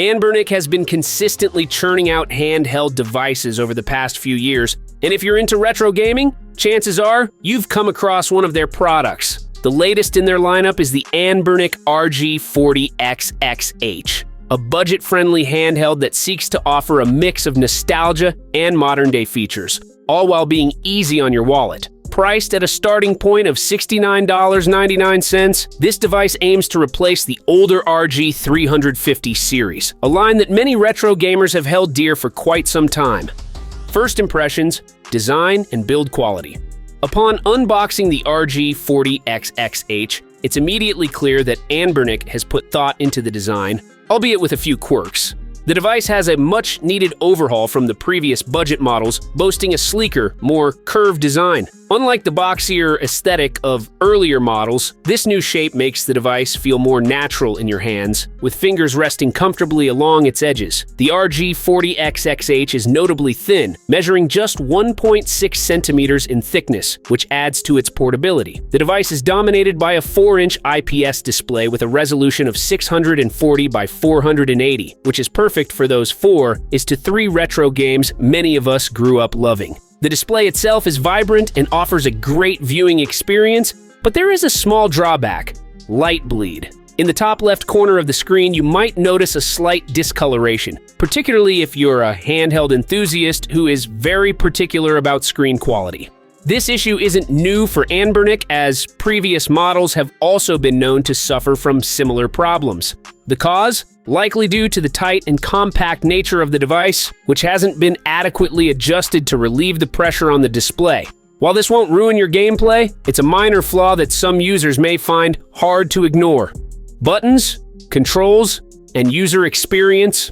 ANBERNIC has been consistently churning out handheld devices over the past few years, and if you're into retro gaming, chances are you've come across one of their products. The latest in their lineup is the ANBERNIC RG40XX H, a budget-friendly handheld that seeks to offer a mix of nostalgia and modern-day features, all while being easy on your wallet. Priced at a starting point of $69.99, this device aims to replace the older RG350 series, a line that many retro gamers have held dear for quite some time. First impressions, design, and build quality. Upon unboxing the RG40XX H, it's immediately clear that ANBERNIC has put thought into the design, albeit with a few quirks. The device has a much-needed overhaul from the previous budget models, boasting a sleeker, more curved design. Unlike the boxier aesthetic of earlier models, this new shape makes the device feel more natural in your hands, with fingers resting comfortably along its edges. The RG40XX H is notably thin, measuring just 1.6 centimeters in thickness, which adds to its portability. The device is dominated by a 4-inch IPS display with a resolution of 640 by 480, which is perfect for those 4:3 retro games many of us grew up loving. The display itself is vibrant and offers a great viewing experience, but there is a small drawback: light bleed. In the top left corner of the screen, you might notice a slight discoloration, particularly if you're a handheld enthusiast who is very particular about screen quality. This issue isn't new for ANBERNIC, as previous models have also been known to suffer from similar problems. The cause? Likely due to the tight and compact nature of the device, which hasn't been adequately adjusted to relieve the pressure on the display. While this won't ruin your gameplay, it's a minor flaw that some users may find hard to ignore. Buttons, controls, and user experience.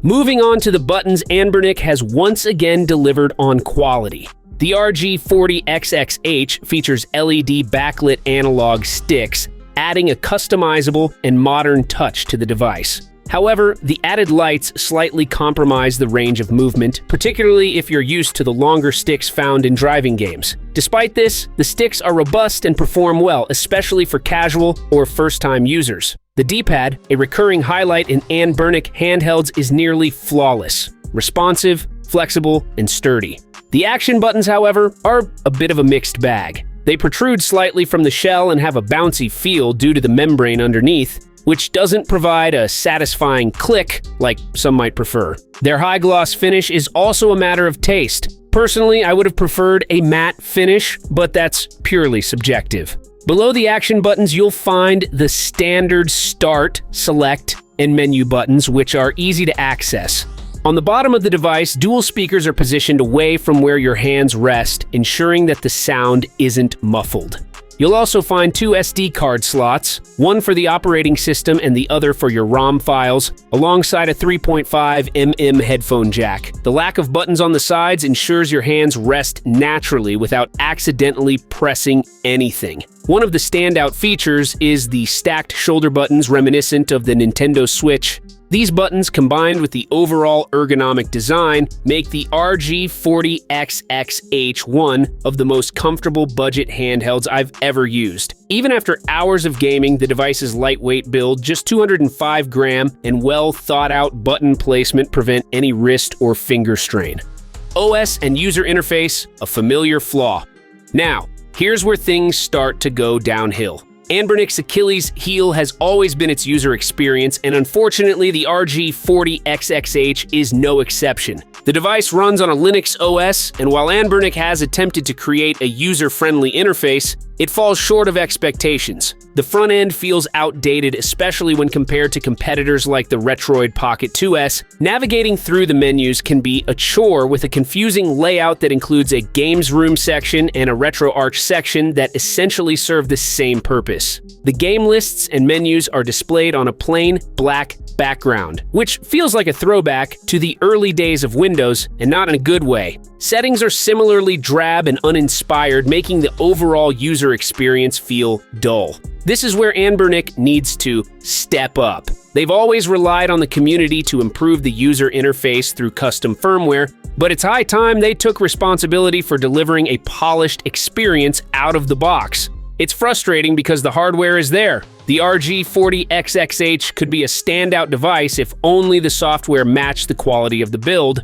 Moving on to the buttons, ANBERNIC has once again delivered on quality. The RG40XX H features LED backlit analog sticks, adding a customizable and modern touch to the device. However, the added lights slightly compromise the range of movement, particularly if you're used to the longer sticks found in driving games. Despite this, the sticks are robust and perform well, especially for casual or first-time users. The D-pad, a recurring highlight in ANBERNIC handhelds, is nearly flawless, responsive, flexible, and sturdy. The action buttons, however, are a bit of a mixed bag. They protrude slightly from the shell and have a bouncy feel due to the membrane underneath, which doesn't provide a satisfying click like some might prefer. Their high-gloss finish is also a matter of taste. Personally, I would have preferred a matte finish, but that's purely subjective. Below the action buttons, you'll find the standard Start, Select, and Menu buttons, which are easy to access. On the bottom of the device, dual speakers are positioned away from where your hands rest, ensuring that the sound isn't muffled. You'll also find 2 SD card slots, one for the operating system and the other for your ROM files, alongside a 3.5mm headphone jack. The lack of buttons on the sides ensures your hands rest naturally without accidentally pressing anything. One of the standout features is the stacked shoulder buttons reminiscent of the Nintendo Switch. These buttons, combined with the overall ergonomic design, make the RG40XX H one of the most comfortable budget handhelds I've ever used. Even after hours of gaming, the device's lightweight build, just 205 gram, and well-thought-out button placement prevent any wrist or finger strain. OS and user interface, a familiar flaw. Now, here's where things start to go downhill. ANBERNIC's Achilles heel has always been its user experience, and unfortunately the RG40XX H is no exception. The device runs on a Linux OS, and while ANBERNIC has attempted to create a user-friendly interface, it falls short of expectations. The front end feels outdated, especially when compared to competitors like the Retroid Pocket 2S. Navigating through the menus can be a chore with a confusing layout that includes a Games Room section and a RetroArch section that essentially serve the same purpose. The game lists and menus are displayed on a plain black background, which feels like a throwback to the early days of Windows, and not in a good way. Settings are similarly drab and uninspired, making the overall user experience feel dull. This is where ANBERNIC needs to step up. They've always relied on the community to improve the user interface through custom firmware, but it's high time they took responsibility for delivering a polished experience out of the box. It's frustrating because the hardware is there. The RG40XX H could be a standout device if only the software matched the quality of the build.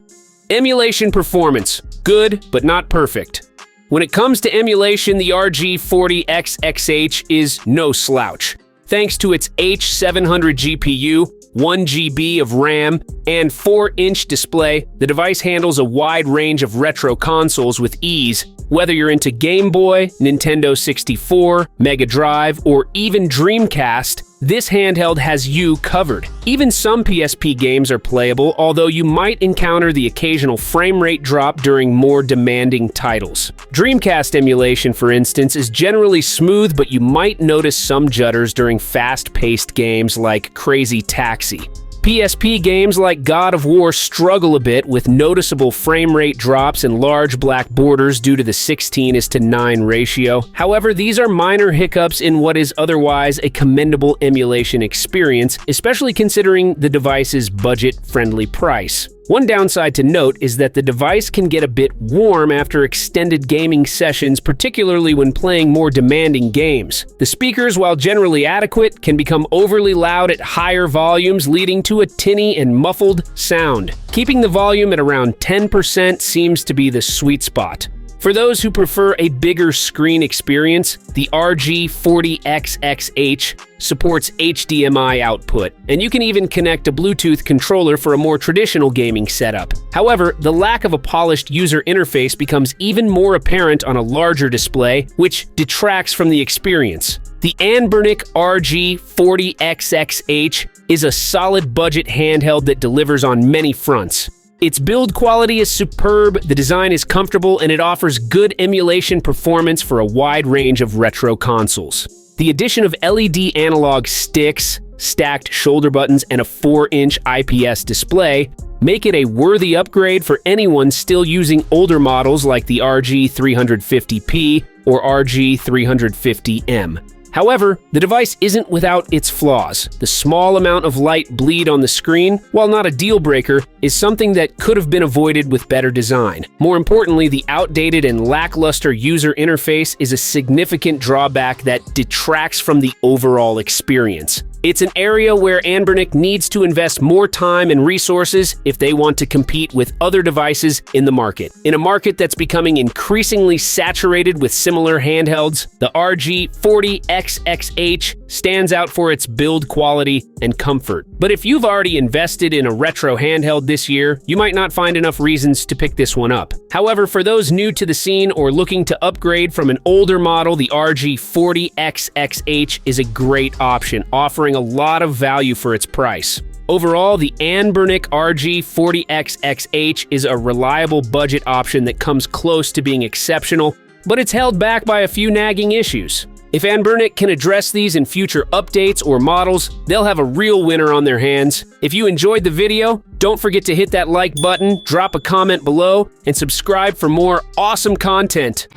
Emulation performance. Good, but not perfect. When it comes to emulation, the RG40XX H is no slouch. Thanks to its H700 GPU, 1 GB of RAM, and 4-inch display, the device handles a wide range of retro consoles with ease. Whether you're into Game Boy, Nintendo 64, Mega Drive, or even Dreamcast, this handheld has you covered. Even some PSP games are playable, although you might encounter the occasional frame rate drop during more demanding titles. Dreamcast emulation, for instance, is generally smooth, but you might notice some judders during fast-paced games like Crazy Taxi. PSP games like God of War struggle a bit with noticeable frame rate drops and large black borders due to the 16:9 ratio. However, these are minor hiccups in what is otherwise a commendable emulation experience, especially considering the device's budget-friendly price. One downside to note is that the device can get a bit warm after extended gaming sessions, particularly when playing more demanding games. The speakers, while generally adequate, can become overly loud at higher volumes, leading to a tinny and muffled sound. Keeping the volume at around 10% seems to be the sweet spot. For those who prefer a bigger screen experience, the RG40XX H supports HDMI output, and you can even connect a Bluetooth controller for a more traditional gaming setup. However, the lack of a polished user interface becomes even more apparent on a larger display, which detracts from the experience. The ANBERNIC RG40XX H is a solid budget handheld that delivers on many fronts. Its build quality is superb, the design is comfortable, and it offers good emulation performance for a wide range of retro consoles. The addition of LED analog sticks, stacked shoulder buttons, and a 4-inch IPS display make it a worthy upgrade for anyone still using older models like the RG350P or RG350M. However, the device isn't without its flaws. The small amount of light bleed on the screen, while not a deal breaker, is something that could have been avoided with better design. More importantly, the outdated and lackluster user interface is a significant drawback that detracts from the overall experience. It's an area where ANBERNIC needs to invest more time and resources if they want to compete with other devices in the market. In a market that's becoming increasingly saturated with similar handhelds, the RG40XX H stands out for its build quality and comfort. But if you've already invested in a retro handheld this year, you might not find enough reasons to pick this one up. However, for those new to the scene or looking to upgrade from an older model, the RG40XX H is a great option, offering a lot of value for its price. Overall, the ANBERNIC RG40XX H is a reliable budget option that comes close to being exceptional, but it's held back by a few nagging issues. If ANBERNIC can address these in future updates or models, they'll have a real winner on their hands. If you enjoyed the video, don't forget to hit that like button, drop a comment below, and subscribe for more awesome content.